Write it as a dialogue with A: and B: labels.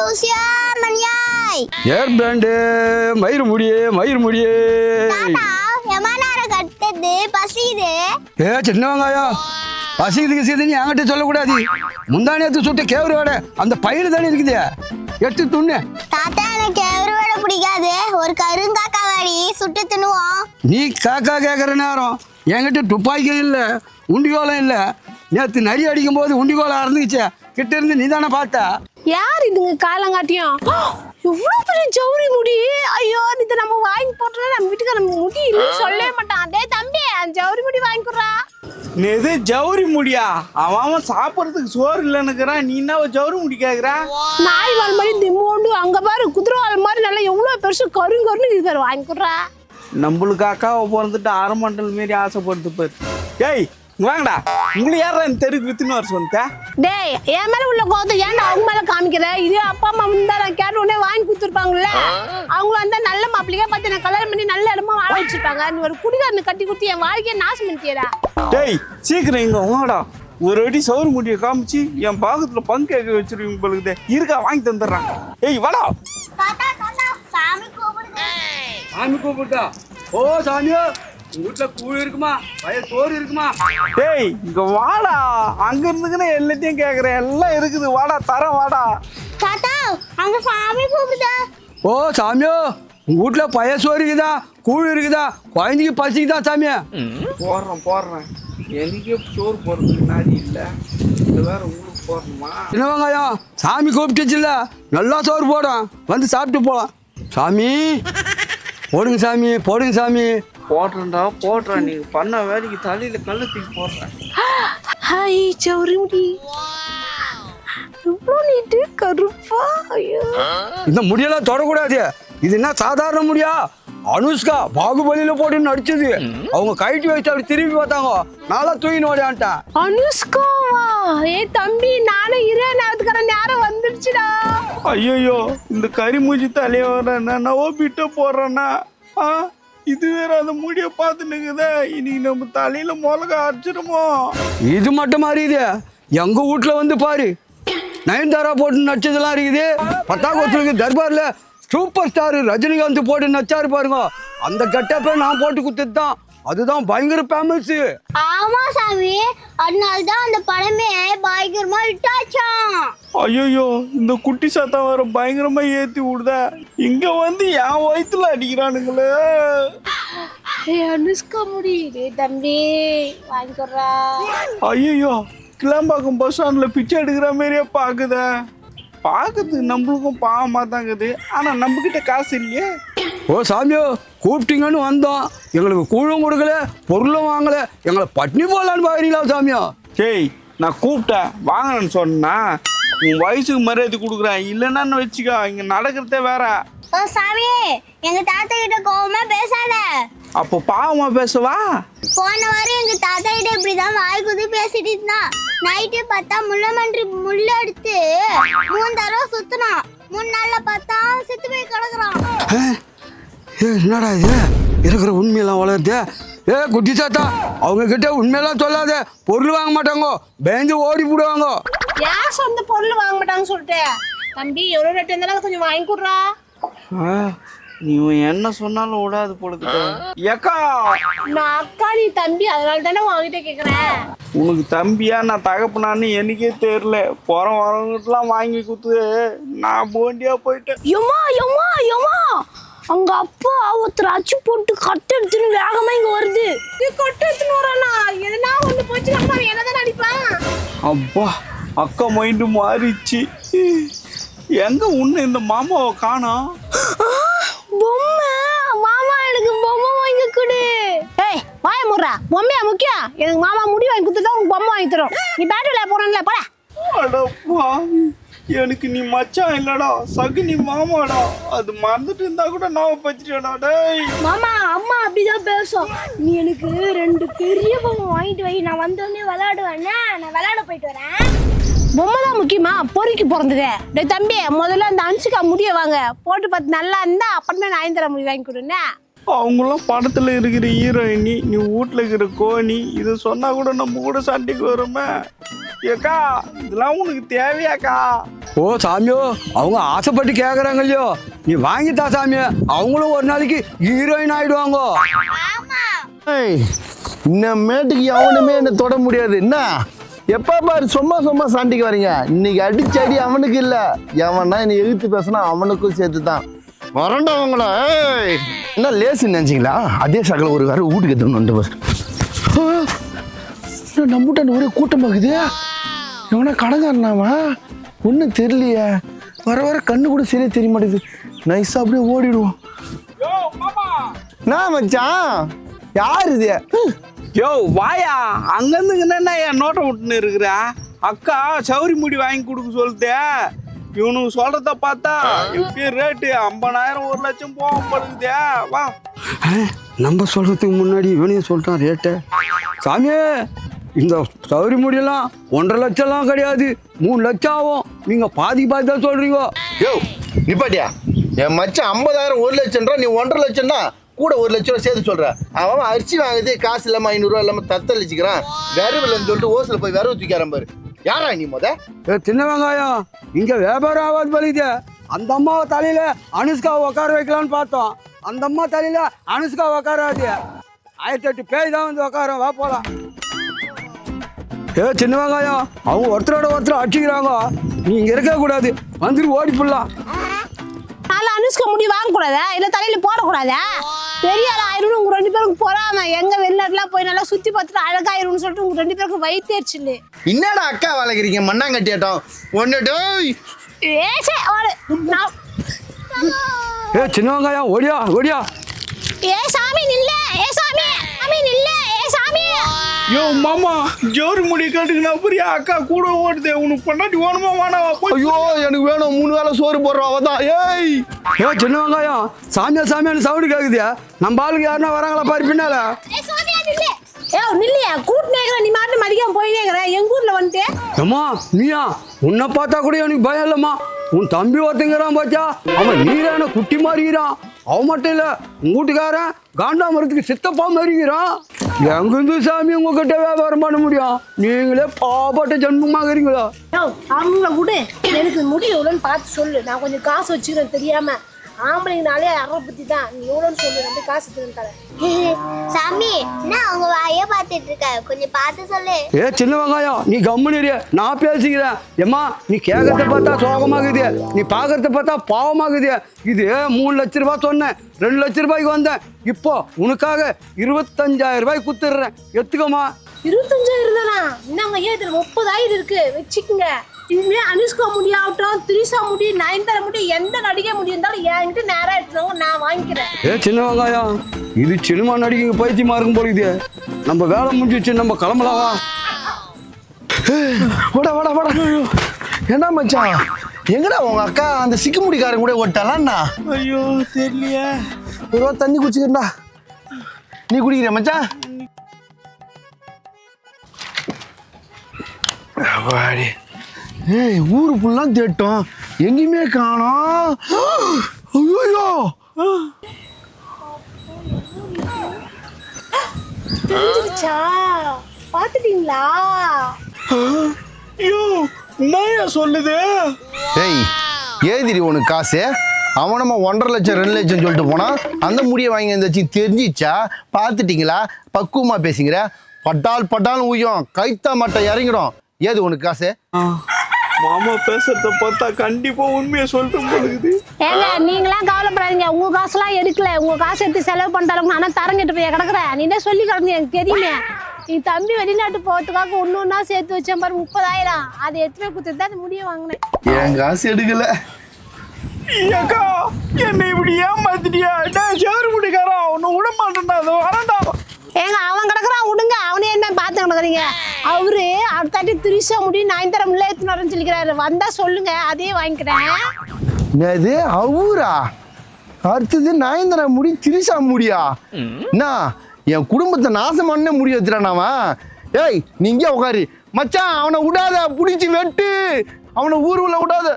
A: Lucia மணியாய்
B: ஏர் pant மயிர் முடியே
A: தாத்தா எமனார கட்டது பசிது
B: சின்ன வெங்காயம் பசிதுக்கு சீதுன்னு என்கிட்ட சொல்லக்கூடாது. முந்தானியத்து சுட்ட கேவரு வடை அந்த பயிர் தானே இருக்குது, எடுத்து துண்ணு.
A: தாத்தா எனக்கு கேவரு வடை பிடிக்காது, ஒரு கருங்காக்கா வாடி சுட்டு தின்னுவோம்.
B: நீ காக்கா கேட்குற நேரம் என்கிட்ட துப்பாக்கியும் இல்லை உண்டிகோலம் இல்லை. நேற்று நரி அடிக்கும் போது உண்டிகோலம் அறந்துச்சு, கிட்ட இருந்து நீ தானே பார்த்தா.
C: யார் இதுங்க காலங்காட்டியும் எவ்வளோ பெரிய ஜவுரி முடி. ஐயோ இது நம்ம வாங்கி போட்டோம்னா நம்ம வீட்டுக்கு நம்ம முடி இல்லைன்னு சொல்லவே மாட்டான். டே தம்பி அந்த ஜவுரி முடி வாங்கி கொடுறா.
D: எது ஜவுரி முடியா? அவன் சாப்பிட்றதுக்கு சோறு இல்லைன்னுக்குறான், நீ என்ன ஜவுரி முடி கேட்குறா?
C: நாய் வால் மாதிரி திம்மோண்டு அங்க பாரு குதிரை வால் மாதிரி நல்லா எவ்வளோ பெருசு கருன்னு இது பேர் வாங்கி கொடுறா.
D: நம்மளுக்கு அக்காவை பிறந்துட்டு அரமண்டல் மாரி ஆசைப்படுத்து பாரு. ஏய் வாங்கடா, உங்களை யாரா இந்த தெருக்கு வித்துன்னு வர சொன்ன?
C: டேய் என் மேல உள்ள கோவத்தை ஏன்டா அவங்க மேல காமிக்கிற? இதே அப்பா அம்மா வந்தா நான் கேட்ட உடனே வாங்கி கொடுத்துருப்பாங்கல்ல. அவங்க வந்தா நல்ல மாப்பிள்ளையா பார்த்து நான் கல்யாணம் பண்ணி நல்ல இடமா வாழ வச்சிருப்பாங்க. நீ ஒரு குடிகாரனு கட்டி கொடுத்து என் வாழ்க்கையை நாசம் பண்ணிட்டியடா.
D: டேய் சீக்கிரம் இங்க வாடா, ஒரு அடி சவுறு முடியை காமிச்சு என் பாகத்துல பங்கு கேட்க வச்சிருவீங்க பொழுது. இருக்கா வாங்கி தந்துடுறான். ஏய் வாடா.
A: தாத்தா தாத்தா சாமி கூப்பிடுங்க.
B: சாமி கூப்பிட்டா? ஓ சாமியோ, வீட்டுல கூழ் இருக்குமா, பய சோறு இருக்குமா?
D: டேய் இங்க வாடா, அங்க இருந்துக்குன்னு எல்லாத்தையும் கேக்குறேன், எல்லாம் இருக்குது, வாடா தரேன் வாடா.
A: தாத்தா அங்க சாமி கூப்பிடுதா.
B: ஓ சாமியோ, உங்க வீட்டுல பய சோறு இருக்குதா, கூழ் இருக்குதா, குழந்தைக்கு பசிக்குதா சாமியா?
D: போடுறேன் எனக்கே சோறு போடுறதுக்கு நாடி இல்லை, இது வேற உங்களுக்கு போடணுமா?
B: சின்ன வெங்காயம் சாமி கூப்பிட்டுச்சுல்ல, நல்லா சோறு போடும், வந்து சாப்பிட்டு போலாம். சாமி போடுங்க சாமி, போடுங்க சாமி.
D: போடுறேன், நீங்க பண்ண வேலைக்கு தலையில கல்லு தூக்கி போடுறேன்.
C: ஹாய் ஜவுரி முடி இவ்வளோ நீட்டு கருப்பா. ஐயோ
B: இந்த முடியெல்லாம் தொடக்கூடாது, இது என்ன சாதாரண முடியா? அனுஷ்கா பாகுபலியில போட்டு நடிச்சது. அவங்க கைட்டு வச்சு அப்படி திரும்பி பார்த்தாங்க, நாளா தூக்கி ஓடியான்ட்டேன்.
C: அனுஷ்காவா? ஏ தம்பி நானும் நேரத்துக்கான நேரம் வந்துடுச்சுடா.
D: ஐயோ இந்த கரிமூஞ்சி தலைய வர என்னவோ பிட்ட போடுறேன்னா இது வேற அந்த முடிய பார்த்துனுக்குதே, இன்னைக்கு நம்ம தலையில மிளகா அரைச்சிருமோ?
B: இது மட்டும் மாதிரி இது எங்க வீட்டுல வந்து பாரு, நயன்தாரா போட்டு நடிச்சதெல்லாம் இருக்குது. பத்தாக்குளத்துக்கு தர்பார்ல சூப்பர் ஸ்டார் ரஜினிகாந்த் போட்டு நச்சாரு பாருங்க, அந்த கெட்டப்ப நான் போட்டு குத்துட்டு தான், அதுதான் பயங்கர ஃபேமஸ்.
A: ஆமா சாமி, அதனாலதான் அந்த படமே பயங்கரமா விட்டாச்சான்.
D: ஐயோ இந்த குட்டி சத்தம் வர பயங்கரமா ஏத்தி விடுத, இங்க வந்து என் வயிற்றுல அடிக்கிறானுங்களே.
C: அனுஷ்கா முடி தம்பி வாங்கி கொடுறா.
D: ஐயோ கிளம்பாக்கம் பஸ் ஸ்டாண்ட்ல பிச்சை எடுக்கிற மாதிரியே பாக்குதே. பார்க்கறதுக்கு நம்மளுக்கும் பாவமா தான் இருக்குது, ஆனா நம்ம கிட்ட காசு இல்லையே.
B: ஓ சாமியோ, கூப்பிட்டீங்கன்னு வந்தோம், எங்களுக்கு கூழும் கொடுக்கல, பொருளும் வாங்கல, எங்களை பட்னி போடலான்னு பாக்குறீங்களா சாமியோ?
D: சரி நான் கூப்பிட்டேன் வாங்கன்னு சொன்னா உன் வயசுக்கு மரியாதை கொடுக்குறேன், இல்லைன்னு வச்சுக்கோ இங்க நடக்கிறதே வேற.
A: ஓ சாமி, எங்க தாத்தா கிட்ட கோவமா பேசாத.
D: அப்போ பாவமா பேசுவா?
A: போன வாரம் எங்க தாத்தா கிட்ட இப்படிதான் வாய் குதி பேசிட்டு இருந்தான். நைட்டு பார்த்தா முள்ள எடுத்து 3 தடவை சுத்தினான். 3 நாள்ல பார்த்தா செத்து போய் கிடக்குறான்.
B: என்னடா இது, இருக்கிற உண்மையெல்லாம் வளருது. குட்டி சாத்தா, அவங்க கிட்ட உண்மையெல்லாம் சொல்லாத, பொருள் வாங்க மாட்டாங்க, பயந்து ஓடி போடுவாங்க.
C: ஏன் சொந்த பொருள் வாங்க மாட்டாங்கன்னு சொல்லிட்டு தம்பி எவ்வளோ ரேட் இருந்தாலும் கொஞ்சம் வாங்கி கொடுறா.
D: நீ என்ன சொன்னாலும் விடாது பொழுது. ஏக்கா
C: நான் அக்கா நீ தம்பி, அதனால தானே உங்ககிட்ட கேட்குறேன்.
D: உனக்கு தம்பியா நான் தகப்பனான்னு எனக்கே தெரியல, வரவங்கலாம் வாங்கி கொடுத்து நான் போண்டியா போயிட்டேன்.
C: யம்மா யம்மா யம்மா, அங்க அப்பா ஒருத்தர் அச்சு போட்டு கட்டை எடுத்துன்னு வேகமா இங்க வருது. நீ கட்டை எடுத்துன்னு வரானா? எதனா ஒண்ணு போச்சு அம்மா என்னதான் அடிப்பான்.
D: அப்பா அக்கா மைண்டு மாறிச்சு. எங்க உன்ன இந்த மாமாவை காணோம்?
C: பொம்மை மாமா, எனக்கு பொம்மை வாங்கி கொடு. ஏய் வாய முறா, பொம்மையா முக்கியம்? எனக்கு மாமா முடி வாங்கி கொடுத்துட்டா உனக்கு பொம்மை வாங்கி தரும். நீ பேட் விளையாட போறேன்ல போட.
D: அடப்பா எனக்கு நீ மச்சான் இல்லடா, சகுனி மாமாடா, அது மறந்துட்டு இருந்தா கூட நான் பச்சிட்டா. டேய்
E: மாமா, அம்மா அப்படிதான் பேசும். நீ எனக்கு 2 பெரிய பொம்மை வாங்கிட்டு வை, நான் வந்தோடனே விளையாடுவேன்னா, நான் விளையாட போயிட்டு வரேன்.
C: பொம்மை தான் முக்கியமா? பொறுக்கி பிறந்தது. டேய் தம்பி, முதல்ல அந்த அனுஷ்கா முடிய வாங்க போட்டு பார்த்து நல்லா இருந்தா அப்புறமே நயன்தாரா முடி வாங்கி கொடுங்க.
D: அவங்களாம் படத்துல இருக்கிற ஹீரோயினி, நீ வீட்டுல இருக்கிற கோணி. இதை சொன்னா கூட நம்ம கூட சண்டைக்கு வருமே. ஏக்கா இதெல்லாம் உனக்கு தேவையாக்கா?
B: ஓ சாமியோ, அவங்க ஆசைப்பட்டு கேட்குறாங்க இல்லையோ, நீ வாங்கித்தா சாமி. அவங்களும் ஒரு நாளைக்கு ஹீரோயின் ஆயிடுவாங்க.
F: ஏய், இன்னமேட்டுக்கு எவனுமே என்ன தொட முடியாது. என்ன எப்ப பாரு சும்மா சும்மா சண்டைக்கு வரீங்க. இன்னைக்கு அடிச்சடி அவனுக்கு இல்ல, எவனா என்னை எதிர்த்து பேசினா அவனுக்கும் சேர்த்து தான் வரண்டவங்களா. என்ன லேசு நினைச்சிங்களா? அதே சகல ஒரு வேற வீட்டுக்கு எடுத்துன்னு வந்து நம்மகிட்ட ஒரே கூட்டமாக்குது. எவனா கடைக்காரனாமா ஒன்றும் தெரியலையே. வர வர கண்ணு கூட சரியா தெரிய மாட்டேங்குது. நைஸா அப்படியே ஓடிடுவோம். நான் மச்சான் யார் இது?
D: யோ வாயா, அங்கேருந்து என்னென்ன என் நோட்டை விட்டுன்னு இருக்கிறா? அக்கா சௌரி முடி வாங்கி கொடுக்க சொல்லுதே. இவனுக்கு சொல்றத பார்த்தா இப்பயே ரேட்டு 50,000 1,00,000 போகப்படுதே. வா,
B: நம்ம சொல்கிறதுக்கு முன்னாடி இவனையும் சொல்லிட்டான் ரேட்டை. சாமி, இந்த சௌரி முடியெல்லாம் 1.5 லட்சம்லாம் கிடையாது, 3 லட்சம் ஆகும். நீங்கள் பாதி பாதி தான் சொல்கிறீங்க.
F: யோ நிப்பாட்டியா, என் மச்சான் 50,000 1,00,000 நீ 1.5 லட்சம்னா கூட 1 லட்ச ரூபா சேர்த்து சொல்ற. அவன் அரிசி வாங்குது காசு இல்லாம 500 ரூபா இல்லாம தத்தளிச்சுக்கிறான். விரவுலன்னு சொல்லிட்டு ஓசில போய் விரவு தூக்காரம் பாரு. யாரா நீ
B: சின்ன வெங்காயம், இங்கே வியாபாரம் ஆகாது பலிது. அந்த அம்மாவை தலையில் அனுஷ்கா உட்கார வைக்கலான்னு பார்த்தோம். அந்த அம்மா தலையில் அனுஷ்கா உட்காராது. 1008 பேய் தான் வந்து உட்கார. வா போலாம். சின்ன வெங்காயம், அவங்க ஒருத்தரோட ஒருத்தர் அடிச்சுக்கிறாங்க. நீ இங்கே இருக்கக்கூடாது, வந்துட்டு ஓடி போடலாம்.
C: நான்லாம் அனுஷ்கா முடி வாங்கக்கூடாதா? இல்லை தலையில போடக்கூடாதா? பெரிய ஆள் ஆயிரும். உங்க 2 பேருக்கு போறாம எங்க வெளிநாட்டுலாம் போய் நல்லா சுத்தி பார்த்துட்டு அழகாயிரும்னு சொல்லிட்டு உங்க 2 பேருக்கு வயிற்றுச்சு.
F: என்னடா அக்கா வளர்க்குறீங்க மண்ணாங்கட்டியாட்டம் ஒன்னுட்டு.
B: சின்ன வெங்காயம், ஓடியா ஓடியா.
C: ஏ சாமி நில்ல, ஏ சாமி, சாமி நில்ல, ஏ சாமி.
D: யோ மாமா, ஜோரி முடி கட்டுக்குனா புரியா? அக்கா கூட ஓடுதே. உனக்கு பொண்டாட்டி ஓணுமா வேணாவா?
F: ஐயோ எனக்கு வேணும், 3 வேளை சோறு போடுறோம். அவதான். ஏய்
B: சின்ன வெங்காயம், சாமியா சாமியான்னு சவுண்டு கேக்குது. நம்ம ஆளுக்கு யாருன்னா வராங்களா பாரு பின்னால.
C: ஏ சாமியா நில்ல. ஏ நில்லையா, கூட்டினேங்கிற நீ மாட்டு மதிக்காம போயினேங்கிற. எங்க ஊர்ல வந்துட்டு
B: அம்மா நீயா? உன்னை பார்த்தா கூட எனக்கு பயம் இல்லம்மா. உன் தம்பி ஒருத்தங்கிறான் பாச்சா, அவன் நீரான குட்டி மாறிக்கிறான். அவன் மட்டும் இல்ல, உங்க வீட்டுக்காரன் காண்டாமரத்துக்கு சித்தப்பா மாறிக்கிறான். எங்கிருந்து சாமி உங்ககிட்ட வியாபாரம் பண்ண முடியும்? நீங்களே பாப்பாட்ட ஜன்மமாகறீங்களா?
C: அவங்கள விடு, எனக்கு முடி எவ்வளோன்னு பார்த்து சொல்லு. நான் கொஞ்சம் காசு வச்சுக்கிறேன் தெரியாம. ஆம்பளைங்கனாலே அரை புத்தி தான். நீ எவ்வளோன்னு சொல்லு, வந்து காசு தரேன்.
A: சாமி, என்ன அவங்க வாய பார்த்துட்டு இருக்க? கொஞ்சம் பார்த்து சொல்லு.
B: சின்ன வெங்காயம், நீ கம்முனிரு, நான் பேசிக்கிறேன். ஏம்மா, நீ கேட்கறத பார்த்தா சோகமாகுது, நீ பார்க்கறத பார்த்தா பாவமாகுது. இது 3 லட்ச ரூபாய் சொன்னேன், 2 லட்ச ரூபாய்க்கு வந்தேன். இப்போ உனக்காக 25,000 ரூபாய் குத்துடுறேன், எடுத்துக்கோமா.
C: 25,000 தானா? என்னங்க ஐயா, இதுல 30,000 இருக்கு, வச்சுக்கோங்க. இதுவே அனுஷ்கா முடியாகட்டும், திரிஷா முடி, நயன்தாரா முடி, எந்த நடிகை முடி இருந்தாலும் என்கிட்ட நேரா எடுத்துருவாங்க, நான் வாங்கிக்கிறேன்.
B: சின்ன வெங்காயம், இது சினிமா நடிகை பைத்தியமா இருக்கும் போல இது. நம்ம வேலை முடிஞ்சிச்சு, நம்ம கிளம்பலாவா?
F: வாடா வாடா வாடா. என்ன மச்சான், எங்கடா உங்க அக்கா அந்த சிக்கு முடிக்காரன் கூட ஓட்டாளான்னா?
D: ஐயோ தெரியலையே.
F: ஒரு ரூபா தண்ணி குடிச்சுக்கிறா. நீ குடிக்கிறியா மச்சான்? வாடி. ஏய், ஊரு ஃபுல்லாம் தேட்டோம், எங்கேயுமே காணோம். ஐயோ
C: தெரிஞ்சிருச்சா? பாத்துட்டீங்களா?
D: ஐயோ என்னையா சொல்லுது?
F: ஏய், ஏதிரி உனக்கு காசு? அவனமா 1.5 லட்சம் 2 லட்சம் சொல்லிட்டு போனா அந்த முடியை வாங்கி வச்சு தெரிஞ்சிச்சா? பார்த்துட்டீங்களா? பக்குவமா பேசுங்கிற. பட்டால் பட்டால் ஊயும், கைத்தா மட்டை இறங்கிடும். ஏது உனக்கு காசு?
D: மாமா பேசுறத பார்த்தா கண்டிப்பா உண்மையை சொல்லிட்டு போகுது.
C: ஏங்க, நீங்களாம் கவலைப்படாதீங்க. உங்க காசுலாம் எடுக்கல. உங்க காசு எடுத்து செலவு பண்ணிட்டாலும் ஆனா தரங்கிட்டு போய் கிடக்குறேன். நீ என்ன சொல்லி கிடந்து எனக்கு தெரியுமே. நீ தம்பி வெளிநாட்டு போகிறதுக்காக ஒன்னொன்னா சேர்த்து வச்சேன் பாரு, 30,000. அதை எடுத்து போய் கொடுத்துட்டு தான் முடிய வாங்கினேன்.
F: என் காசு எடுக்கல.
D: அக்கா என்னை இப்படி ஏமாத்திட்டியா? சேரு முடிக்காரா, உன்னை விட மாட்டேன்டா. அதை வரண்டா.
C: ஏங்க, அவன் கிடக்குறான், விடுங்க. அவனே என்ன பார்த்து கிடக்குறீங்க. அவரு அடுத்தாட்டி திரிஷா முடி, நயன்தாரா முல்லை எடுத்துன்னு வரேன்னு சொல்லிக்கிறாரு. வந்தா சொல்லுங்க, அதே வாங்கிக்கிறேன்.
F: என்னது அவரா? அடுத்தது நயன்தாரா முடி, திரிஷா முடியா? என்ன என் குடும்பத்தை நாசம் பண்ண முடி வச்சுறானாவா? ஏய், நீங்க உட்காரு மச்சான். அவனை விடாத, பிடிச்சி வெட்டு. அவனை ஊருக்குள்ள விடாத.